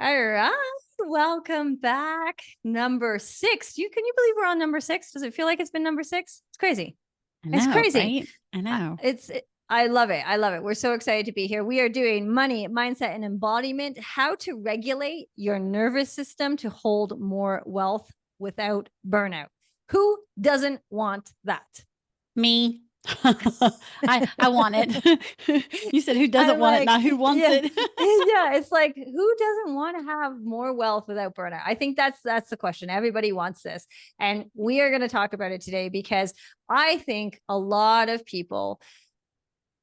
All right. Welcome back. Number 6. Can you believe we're on number 6? Does it feel like it's been number 6? It's crazy. I It's know, crazy. right? I know. I love it. I love it. We're so excited to be here. We are doing money, mindset, and embodiment, how to regulate your nervous system to hold more wealth without burnout. Who doesn't want that? Me. I want it. You said who doesn't I'm want it, like, not who wants yeah, it. yeah. It's like, who doesn't want to have more wealth without burnout? I think that's the question. Everybody wants this, and we are going to talk about it today because I think a lot of people,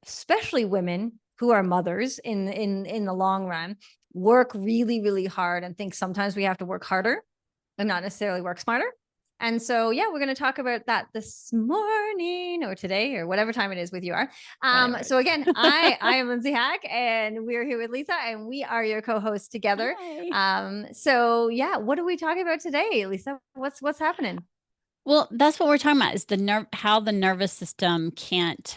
especially women who are mothers in the long run, work really, really hard and think sometimes we have to work harder and not necessarily work smarter. And so, yeah, we're going to talk about that this morning or today or whatever time it is with you are. So again, I am Lindsay Hack, and we're here with Lisa, and we are your co-hosts together. So yeah, what are we talking about today, Lisa? What's happening? Well, that's what we're talking about is how the nervous system can't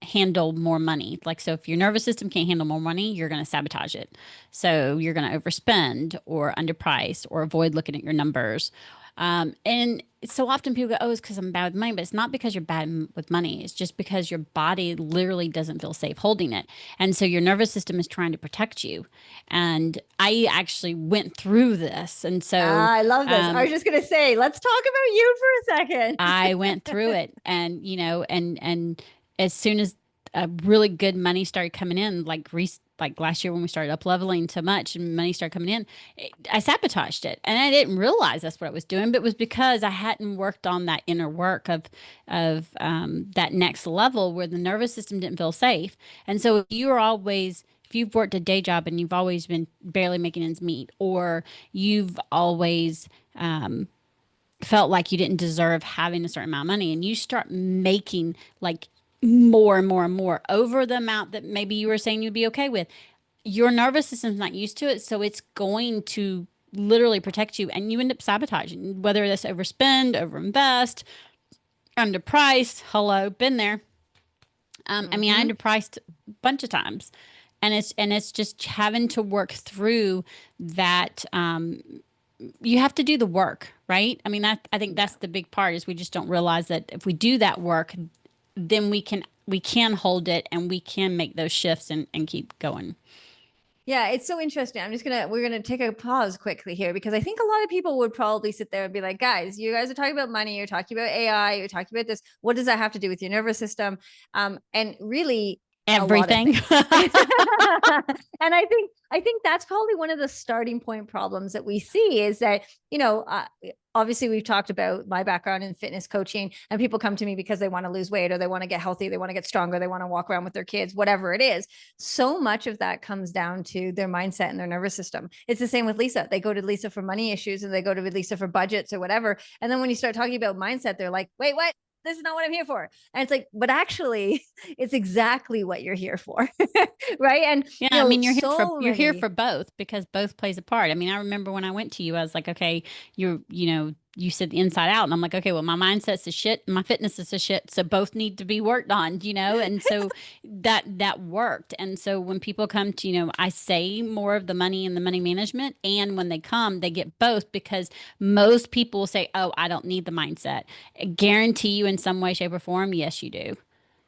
handle more money. Like, so if your nervous system can't handle more money, you're going to sabotage it. So you're going to overspend or underprice or avoid looking at your numbers. And so often people go, oh, it's because I'm bad with money, but it's not because you're bad with money. It's just because your body literally doesn't feel safe holding it. And so your nervous system is trying to protect you. And I actually went through this. And so, I love this. I was just going to say, let's talk about you for a second. I went through it, and and as soon as a really good money started coming in, like last year when we started up leveling so much and money started coming in, I sabotaged it, and I didn't realize that's what I was doing, but it was because I hadn't worked on that inner work of that next level where the nervous system didn't feel safe. And so if you've worked a day job and you've always been barely making ends meet, or you've always felt like you didn't deserve having a certain amount of money, and you start making like more and more and more over the amount that maybe you were saying you'd be okay with, your nervous system's not used to it, so it's going to literally protect you, and you end up sabotaging, whether that's overspend, overinvest, underpriced. Hello, been there. I mean, I Mm-hmm. underpriced a bunch of times, and it's just having to work through that. You have to do the work, right? I mean, I think Yeah. that's the big part is we just don't realize that if we do that work, then we can hold it, and we can make those shifts and keep going. Yeah, it's so interesting. We're gonna take a pause quickly here because I think a lot of people would probably sit there and be like, guys, you guys are talking about money, you're talking about AI, you're talking about this. What does that have to do with your nervous system? And really a lot of Everything. things. And I think that's probably one of the starting point problems that we see is that, obviously we've talked about my background in fitness coaching, and people come to me because they want to lose weight or they want to get healthy, they want to get stronger, they want to walk around with their kids, whatever it is. So much of that comes down to their mindset and their nervous system. It's the same with Lisa. They go to Lisa for money issues, and they go to Lisa for budgets or whatever. And then when you start talking about mindset, they're like, wait, what? This is not what I'm here for. And it's like, but actually, it's exactly what you're here for. Right. And, Yeah, I mean, so you're here many. for both because both plays a part. I mean, I remember when I went to you, I was like, okay, you said the inside out, and I'm like, okay, well, my mindset's a shit, and my fitness is a shit, so both need to be worked on. And so that worked. And so when people come to, I say more of the money and the money management, and when they come, they get both because most people will say, oh, I don't need the mindset. I guarantee you, in some way, shape, or form, yes, you do.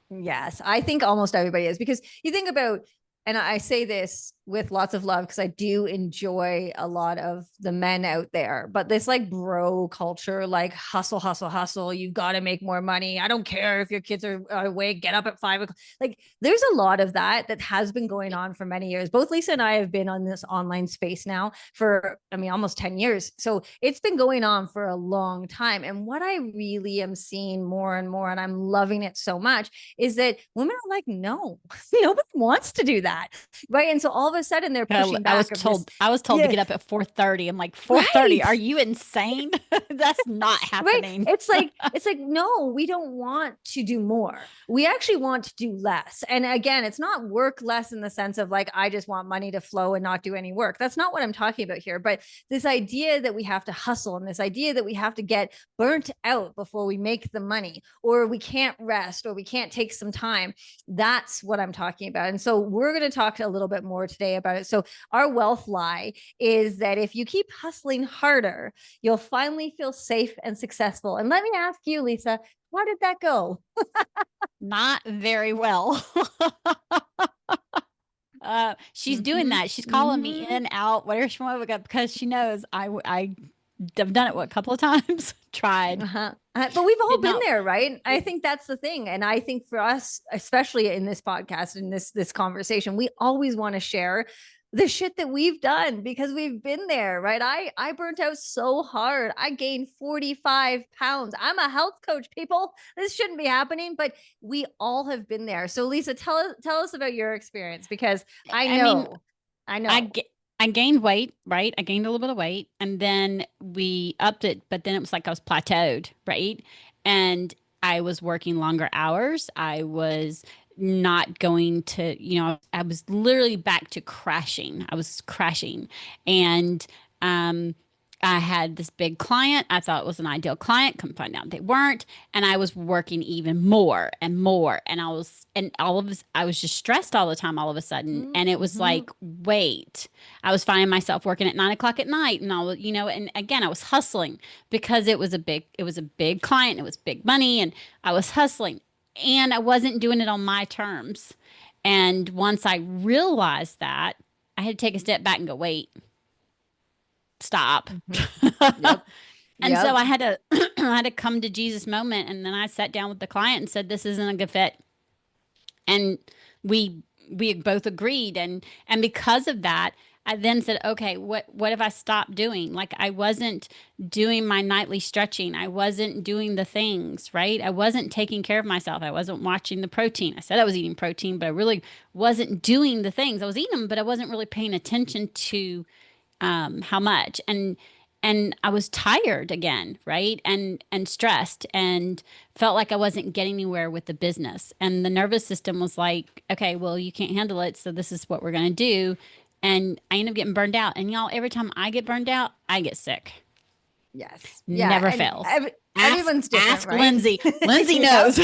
Yes, I think almost everybody is because you think about, and I say this with lots of love because I do enjoy a lot of the men out there, but this like bro culture, like hustle, hustle, hustle. You've got to make more money. I don't care if your kids are awake, get up at 5 o'clock. Like there's a lot of that has been going on for many years. Both Lisa and I have been on this online space now for, I mean, almost 10 years. So it's been going on for a long time. And what I really am seeing more and more, and I'm loving it so much, is that women are like, no, nobody wants to do that. Right. And so all of a sudden they're pushing I was back of this. told I was told to Yeah. get up at 4:30. I'm like, 4:30? Are Right. you insane? That's not Right. happening. It's like, no, we don't want to do more. We actually want to do less. And again, it's not work less in the sense of like, I just want money to flow and not do any work. That's not what I'm talking about here. But this idea that we have to hustle, and this idea that we have to get burnt out before we make the money, or we can't rest, or we can't take some time. That's what I'm talking about. And so we're going to talk a little bit more today say about it. So our wealth lie is that if you keep hustling harder, you'll finally feel safe and successful. And let me ask you, Lisa, how did that go? Not very well. She's doing Mm-hmm. that. She's calling me Mm-hmm. in, out, whatever she wants, because she knows I've done it, what, a couple of times, tried, Uh-huh. But we've all did been not. there, right? I think that's the thing. And I think for us, especially in this podcast, in this conversation, we always want to share the shit that we've done because we've been there, right? I burnt out so hard. I gained 45 pounds. I'm a health coach, people. This shouldn't be happening, but we all have been there. So Lisa, tell us about your experience because I I mean, know. I I know. ga- I gained weight, right? I gained a little bit of weight, and then we upped it, but then it was like I was plateaued, right? And I was working longer hours. I was not going to, I was literally back to crashing. I was crashing. And um I had this big client. I thought it was an ideal client. Come find out they weren't. And I was working even more and more. And I was just stressed all the time all of a sudden. And it was Mm-hmm. like, wait, I was finding myself working at 9 o'clock at night. And I was, and again, I was hustling because it was a big client. It was big money. And I was hustling and I wasn't doing it on my terms. And once I realized that, I had to take a step back and go, wait, stop. Mm-hmm. Yep. And so Yep. I had to I had to come to Jesus moment, and then I sat down with the client and said, this isn't a good fit. And we both agreed, and because of that, I then said, okay, what have I stopped doing? Like I wasn't doing my nightly stretching. I wasn't doing the things, right? I wasn't taking care of myself. I wasn't watching the protein. I said I was eating protein, but I really wasn't doing the things. I was eating them, but I wasn't really paying attention to how much. And I was tired again, right? And stressed and felt like I wasn't getting anywhere with the business. And the nervous system was like, okay, well, you can't handle it, so this is what we're going to do. And I ended up getting burned out. And y'all, every time I get burned out, I get sick. Yes. Yeah. Never And fails. everyone's different, Ask right? Lindsay. Lindsay Yep. knows.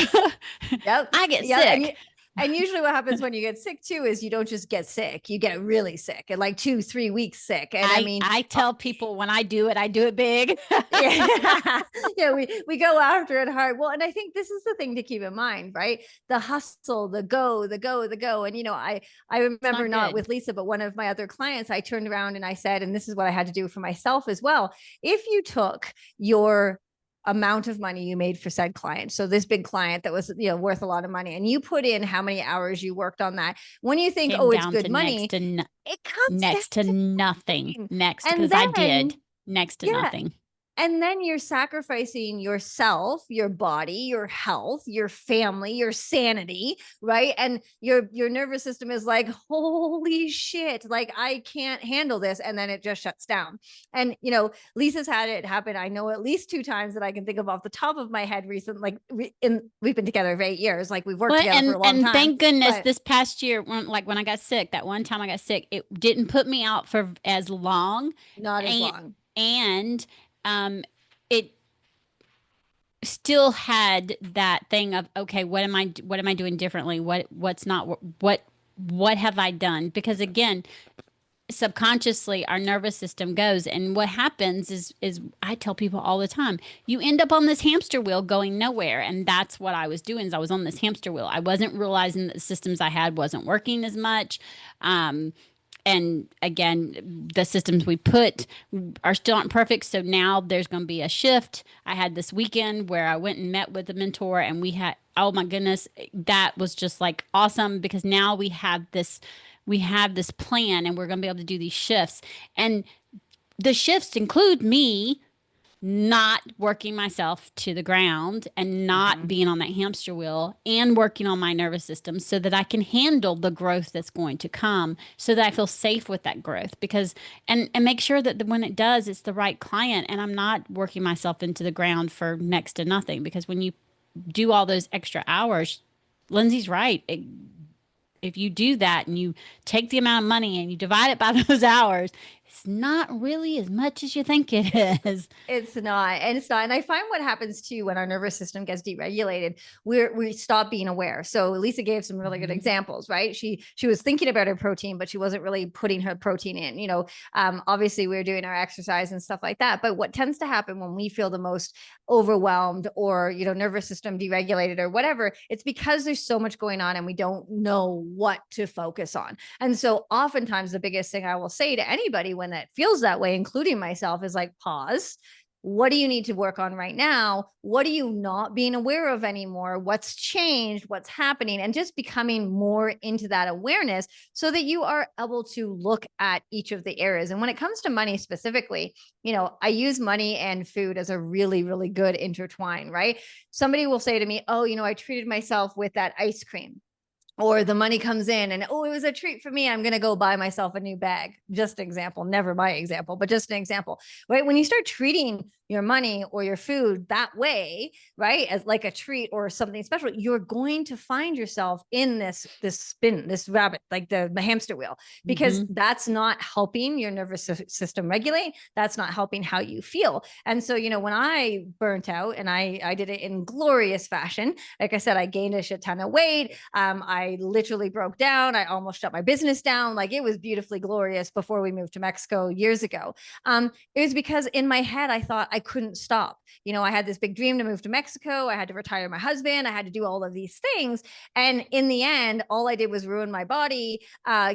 Yep. I get Yep. sick. And usually what happens when you get sick too is you don't just get sick, you get really sick and like 2, 3 weeks sick. And I mean, I tell people when I do it big. yeah, yeah, we go after it hard. Well, and I think this is the thing to keep in mind, right? The hustle, the go. And I It's remember not not good. with Lisa, but one of my other clients, I turned around and I said, and this is what I had to do for myself as well. If you took your amount of money you made for said client, so this big client that was worth a lot of money, and you put in how many hours you worked on that, when you think, Came oh, it's down good to money, it comes down next to to nothing. nothing. Next, And because I did then next to yeah, nothing. and then you're sacrificing yourself, your body, your health, your family, your sanity, right? And your nervous system is like, holy shit, like I can't handle this. And then it just shuts down. And Lisa's had it happen. I know at least 2 times that I can think of off the top of my head recent, like we've been together for 8 years, like we've worked Well, together for a long and time. thank goodness But this past year, when I got sick, that one time I got sick, it didn't put me out for as long, not as and long. and um, it still had that thing of, okay, what am I doing differently? What's not what have I done? Because again, subconsciously our nervous system goes, and what happens is I tell people all the time, you end up on this hamster wheel going nowhere. And that's what I was doing, is I was on this hamster wheel. I wasn't realizing that the systems I had wasn't working as much. And again, the systems we put are still aren't perfect, so now there's going to be a shift. I had this weekend where I went and met with a mentor, and we had, oh my goodness, that was just like awesome, because now we have this plan, and we're going to be able to do these shifts. And the shifts include me not working myself to the ground and not Mhm. being on that hamster wheel, and working on my nervous system so that I can handle the growth that's going to come, so that I feel safe with that growth, because and make sure that when it does, it's the right client, and I'm not working myself into the ground for next to nothing. Because when you do all those extra hours, Lindsay's right. If you do that and you take the amount of money and you divide it by those hours, it's not really as much as you think it is. It's not, and it's not. And I find what happens too when our nervous system gets deregulated, we stop being aware. So Lisa gave some really good examples, right? She was thinking about her protein, but she wasn't really putting her protein in. Obviously we were doing our exercise and stuff like that. But what tends to happen when we feel the most overwhelmed or nervous system deregulated or whatever, it's because there's so much going on and we don't know what to focus on. And so oftentimes the biggest thing I will say to anybody when that feels that way, including myself, is like, pause. What do you need to work on right now? What are you not being aware of anymore? What's changed? What's happening? And just becoming more into that awareness so that you are able to look at each of the areas. And when it comes to money specifically, I use money and food as a really, really good intertwine, right? Somebody will say to me, oh, I treated myself with that ice cream. Or the money comes in and, oh, it was a treat for me. I'm going to go buy myself a new bag. Just an example, never my example, but just an example, right? When you start treating your money or your food that way, right, as like a treat or something special, you're going to find yourself in this spin, this rabbit, like the hamster wheel, because that's not helping your nervous system regulate. That's not helping how you feel. And so, when I burnt out, and I did it in glorious fashion, like I said, I gained a shit ton of weight. I literally broke down. I almost shut my business down. Like, it was beautifully glorious before we moved to Mexico years ago. It was because in my head, I thought I couldn't stop. I had this big dream to move to Mexico. I had to retire my husband. I had to do all of these things. And in the end, all I did was ruin my body,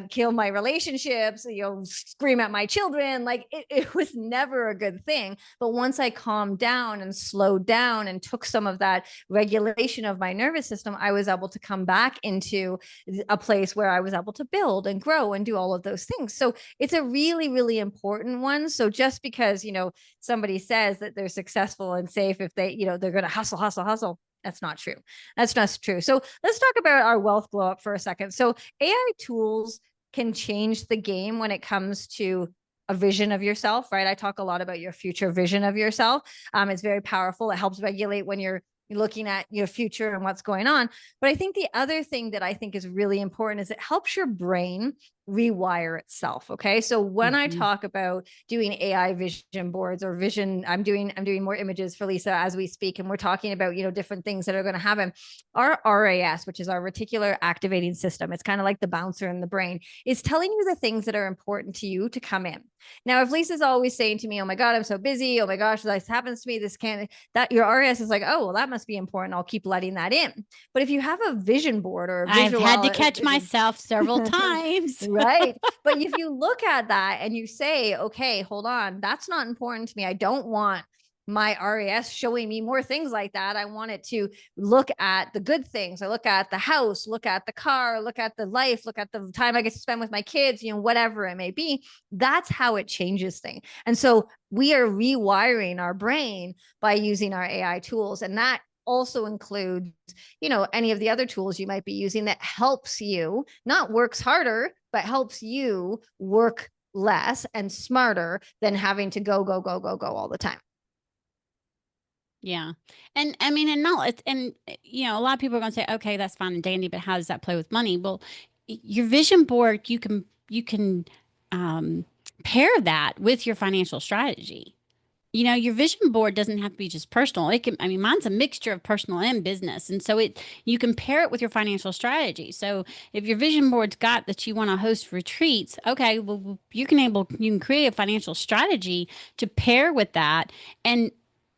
kill my relationships, scream at my children. Like, it was never a good thing. But once I calmed down and slowed down and took some of that regulation of my nervous system, I was able to come back into a place where I was able to build and grow and do all of those things. So it's a really, really important one. So just because, somebody says that they're successful and safe if they, they're going to hustle, hustle, hustle, that's not true. That's not true. So let's talk about our wealth glow up for a second. So AI tools can change the game when it comes to a vision of yourself, right? I talk a lot about your future vision of yourself. It's very powerful. It helps regulate when you're looking at your future and what's going on. But I think the other thing that I think is really important is it helps your brain rewire itself. Okay. So when I talk about doing AI vision boards or vision, I'm doing more images for Lisa as we speak. And we're talking about, different things that are going to happen. Our RAS, which is our reticular activating system, it's kind of like the bouncer in the brain, is telling you the things that are important to you to come in. Now, if Lisa's always saying to me, oh my God, I'm so busy. Oh my gosh, this happens to me. This can't, that your RAS is like, oh, well, that must be important. I'll keep letting that in. But if you have a vision board or a visual, I've had to catch myself several times. Right. But if you look at that and you say, okay, hold on, that's not important to me. I don't want my RAS showing me more things like that. I want it to look at the good things. I look at the house, look at the car, look at the life, look at the time I get to spend with my kids, whatever it may be. That's how it changes things. And so we are rewiring our brain by using our AI tools. And that also includes, any of the other tools you might be using that helps you, not works harder, but helps you work less and smarter than having to go all the time. Yeah. And I mean, and not, and, a lot of people are going to say, okay, that's fine and dandy, but how does that play with money? Well, your vision board, you can pair that with your financial strategy. Your vision board doesn't have to be just personal. Mine's a mixture of personal and business. And so you can pair it with your financial strategy. So if your vision board's got that you want to host retreats, okay, well, you can create a financial strategy to pair with that, and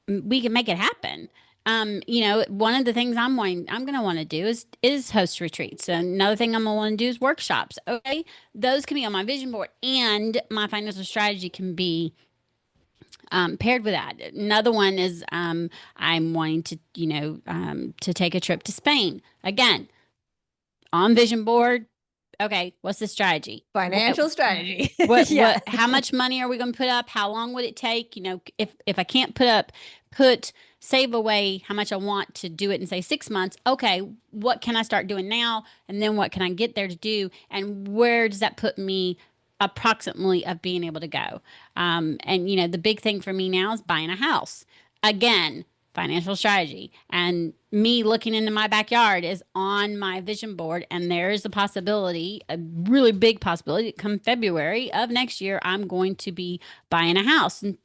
we can make it happen. One of the things I'm going to want to do is host retreats. Another thing I'm going to want to do is workshops. Okay. Those can be on my vision board, and my financial strategy can be paired with that. Another one is I'm wanting to, to take a trip to Spain. Again, on vision board. Okay, what's the strategy? Financial strategy. How much money are we going to put up? How long would it take? If I can't save away how much I want to do it in, say, 6 months. Okay, what can I start doing now? And then what can I get there to do? And where does that put me approximately of being able to go? And the big thing for me now is buying a house. Again, financial strategy. And me looking into my backyard is on my vision board. And there's a possibility, a really big possibility, come February of next year, I'm going to be buying a house. And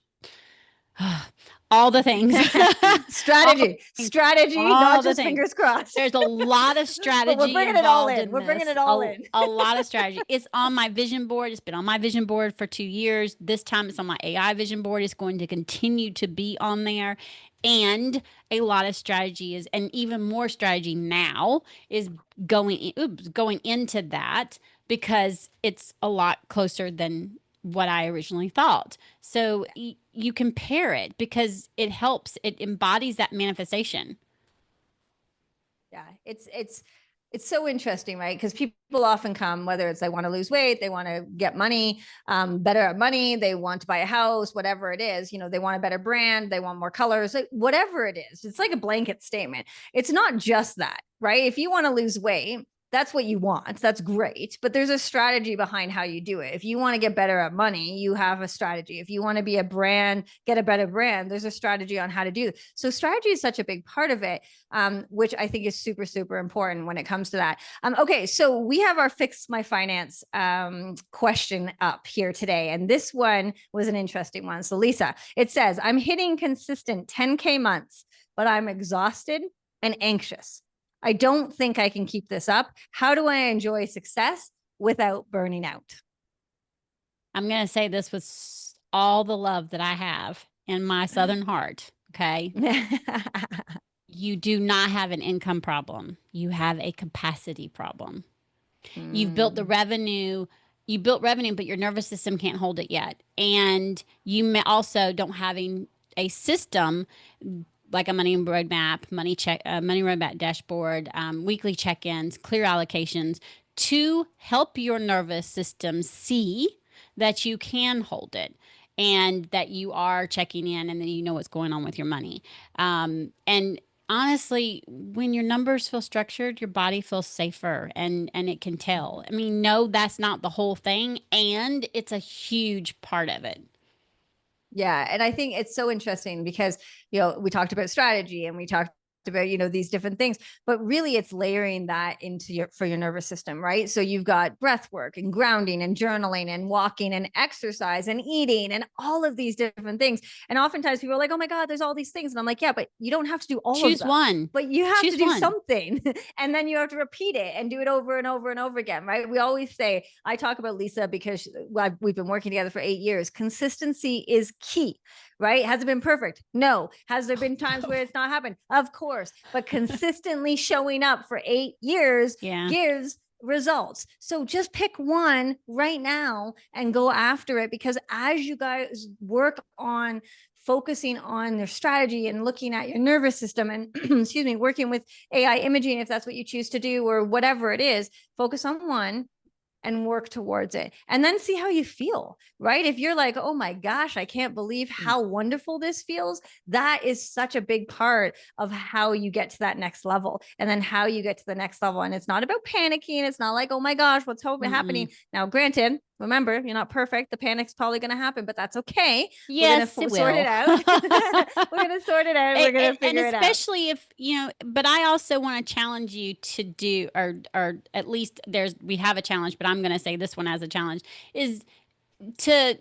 all the things. all the Strategy, things. strategy, not All the just things. fingers crossed. There's a lot of But we're strategy bringing it all involved in. in We're bringing this. it all in. A lot of strategy. It's on my vision board. It's been on my vision board for 2 years. This time it's on my AI vision board. It's going to continue to be on there. And a lot of strategy is, and even more strategy now is going into that because it's a lot closer than what I originally thought. So you compare it because it helps. It embodies that manifestation. Yeah, it's so interesting, right? Because people often come, whether it's they want to lose weight, they want to get money, better at money, they want to buy a house, whatever it is, they want a better brand, they want more colors, like, whatever it is. It's like a blanket statement. It's not just that, right? If you want to lose weight, that's what you want. That's great. But there's a strategy behind how you do it. If you want to get better at money, you have a strategy. If you want to be a brand, get a better brand, there's a strategy on how to do it. So strategy is such a big part of it, which I think is super, super important when it comes to that. Okay, so we have our Fix My Finance question up here today. And this one was an interesting one. So Lisa, it says, I'm hitting consistent 10K months, but I'm exhausted and anxious. I don't think I can keep this up. How do I enjoy success without burning out? I'm going to say this with all the love that I have in my Southern heart. Okay. You do not have an income problem. You have a capacity problem. You've built the revenue. You built revenue, but your nervous system can't hold it yet. And you may also don't having a system like a money roadmap, money roadmap dashboard, weekly check-ins, clear allocations to help your nervous system see that you can hold it and that you are checking in and that you know what's going on with your money. And honestly, when your numbers feel structured, your body feels safer and it can tell. I mean, no, that's not the whole thing, and it's a huge part of it. Yeah. And I think it's so interesting because, we talked about strategy and we talked about, these different things, but really it's layering that into for your nervous system, right? So you've got breath work and grounding and journaling and walking and exercise and eating and all of these different things. And oftentimes people are like, oh my God, there's all these things. And I'm like, yeah, but you don't have to do all of Choose them. one. But you have Choose to do one. something. And then you have to repeat it and do it over and over and over again, right? We always say, I talk about Lisa because we've been working together for 8 years. Consistency is key, right? Has it been perfect? No. Has there been times where it's not happened? Of course. But consistently showing up for 8 years gives results. So just pick one right now and go after it, because as you guys work on focusing on their strategy and looking at your nervous system and excuse me, working with AI imaging, if that's what you choose to do or whatever it is, focus on one and work towards it and then see how you feel, right? If you're like, oh my gosh, I can't believe how wonderful this feels, that is such a big part of how you get to that next level and then how you get to the next level. And it's not about panicking. It's not like, oh my gosh, what's happening now? Granted, remember, you're not perfect. The panic's probably going to happen, but that's okay. Yes, we're going to sort it out. We're going to sort it out. We're going to figure it out. And especially if, but I also want to challenge you to do, or at least we have a challenge, but I'm going to say this one as a challenge is to,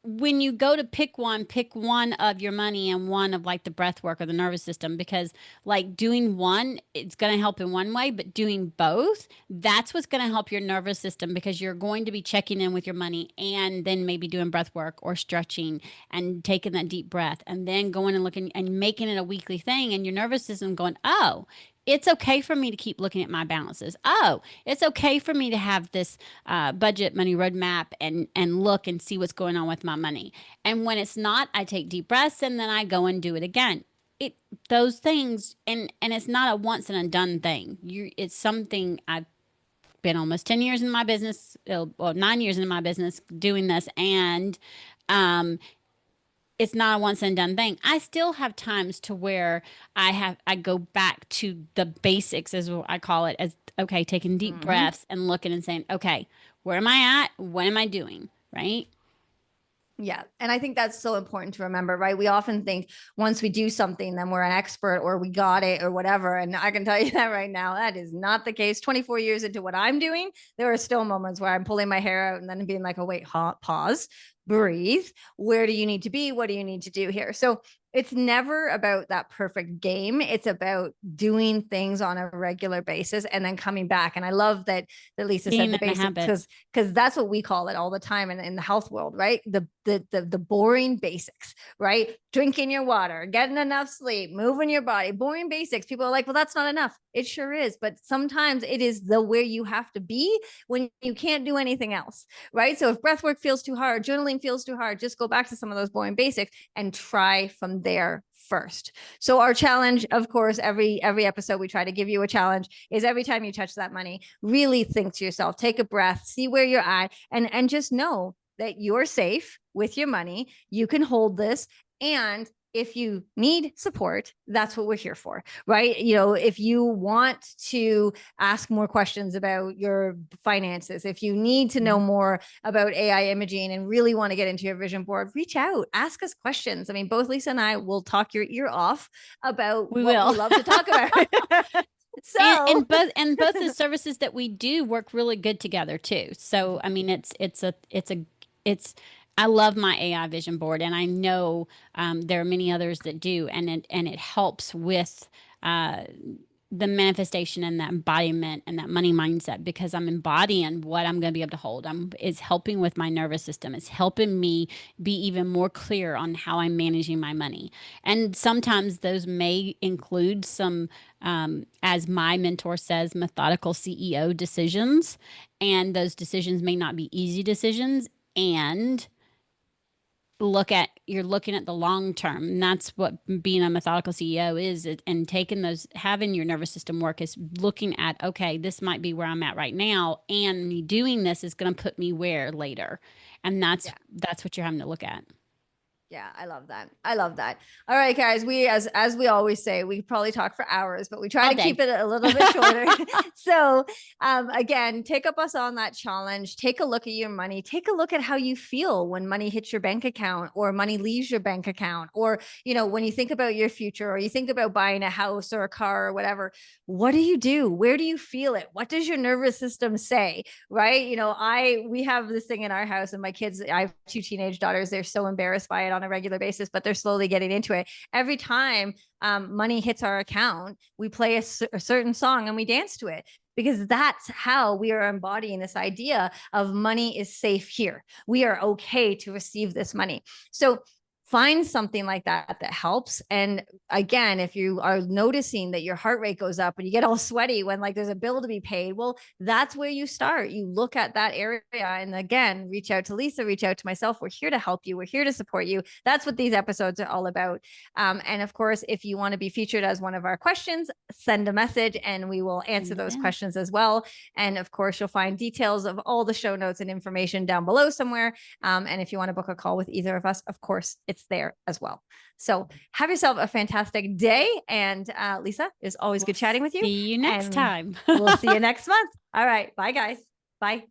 when you go to pick one of your money and one of like the breath work or the nervous system, because like doing one, it's going to help in one way, but doing both, that's what's going to help your nervous system, because you're going to be checking in with your money and then maybe doing breath work or stretching and taking that deep breath and then going and looking and making it a weekly thing. And your nervous system going, oh, it's okay for me to keep looking at my balances. Oh, it's okay for me to have this budget money roadmap and look and see what's going on with my money. And when it's not, I take deep breaths and then I go and do it again. Those things, and it's not a once and done thing. It's something I've been almost 10 years in my business, well, 9 years in my business doing this, and it's not a once and done thing. I still have times to where I go back to the basics, as I call it, as okay, taking deep breaths and looking and saying, okay, where am I at? What am I doing? Right? Yeah. And I think that's so important to remember, right? We often think once we do something, then we're an expert or we got it or whatever. And I can tell you that right now, that is not the case. 24 years into what I'm doing, there are still moments where I'm pulling my hair out and then being like, oh, wait, pause, breathe. Where do you need to be? What do you need to do here? So it's never about that perfect game. It's about doing things on a regular basis and then coming back. And I love that Lisa said Being the in the basics, habit. because that's what we call it all the time in the health world, right? The boring basics, right? Drinking your water, getting enough sleep, moving your body, boring basics. People are like, well, that's not enough. It sure is. But sometimes it is the where you have to be when you can't do anything else, right? So if breath work feels too hard, journaling feels too hard, just go back to some of those boring basics and try from there first. So our challenge, of course, every episode we try to give you a challenge, is every time you touch that money, really think to yourself, take a breath, see where you're at, and just know that you're safe with your money. You can hold this. And if you need support, that's what we're here for, right? You know, if you want to ask more questions about your finances, if you need to know more about AI imaging and really want to get into your vision board, reach out, ask us questions. I mean, both Lisa and I will talk your ear off about We what will. we love to talk about. And So both the services that we do work really good together too. So I mean, it's I love my AI vision board, and I know there are many others that do, and it helps with uh, the manifestation and that embodiment and that money mindset, because I'm embodying what I'm going to be able to hold. It's helping with my nervous system. It's helping me be even more clear on how I'm managing my money. And sometimes those may include some, as my mentor says, methodical CEO decisions. And those decisions may not be easy decisions. And you're looking at the long term, and that's what being a methodical CEO is. And taking those, having your nervous system work, is looking at, okay, this might be where I'm at right now, and me doing this is going to put me where later. And yeah. that's what you're having to look at. Yeah, I love that. I love that. All right, guys. We as we always say, we probably talk for hours, but we try All to keep day. it a little bit shorter. So again, take up us on that challenge. Take a look at your money. Take a look at how you feel when money hits your bank account or money leaves your bank account, or when you think about your future or you think about buying a house or a car or whatever. What do you do? Where do you feel it? What does your nervous system say? Right? We have this thing in our house, and my kids, I have two teenage daughters. They're so embarrassed by it on a regular basis, but they're slowly getting into it. Every time money hits our account, we play a certain song and we dance to it, because that's how we are embodying this idea of money is safe here. We are okay to receive this money. So find something like that that helps. And again, if you are noticing that your heart rate goes up and you get all sweaty when like there's a bill to be paid, well, that's where you start. You look at that area, and again, reach out to Lisa, reach out to myself. We're here to help you. We're here to support you. That's what these episodes are all about. And of course, if you want to be featured as one of our questions, send a message and we will answer those questions as well. And of course, you'll find details of all the show notes and information down below somewhere. And if you want to book a call with either of us, of course, it's there as well. So have yourself a fantastic day. And Lisa, it's always good chatting with you. See you next And time. we'll see you next month. All right. Bye, guys. Bye.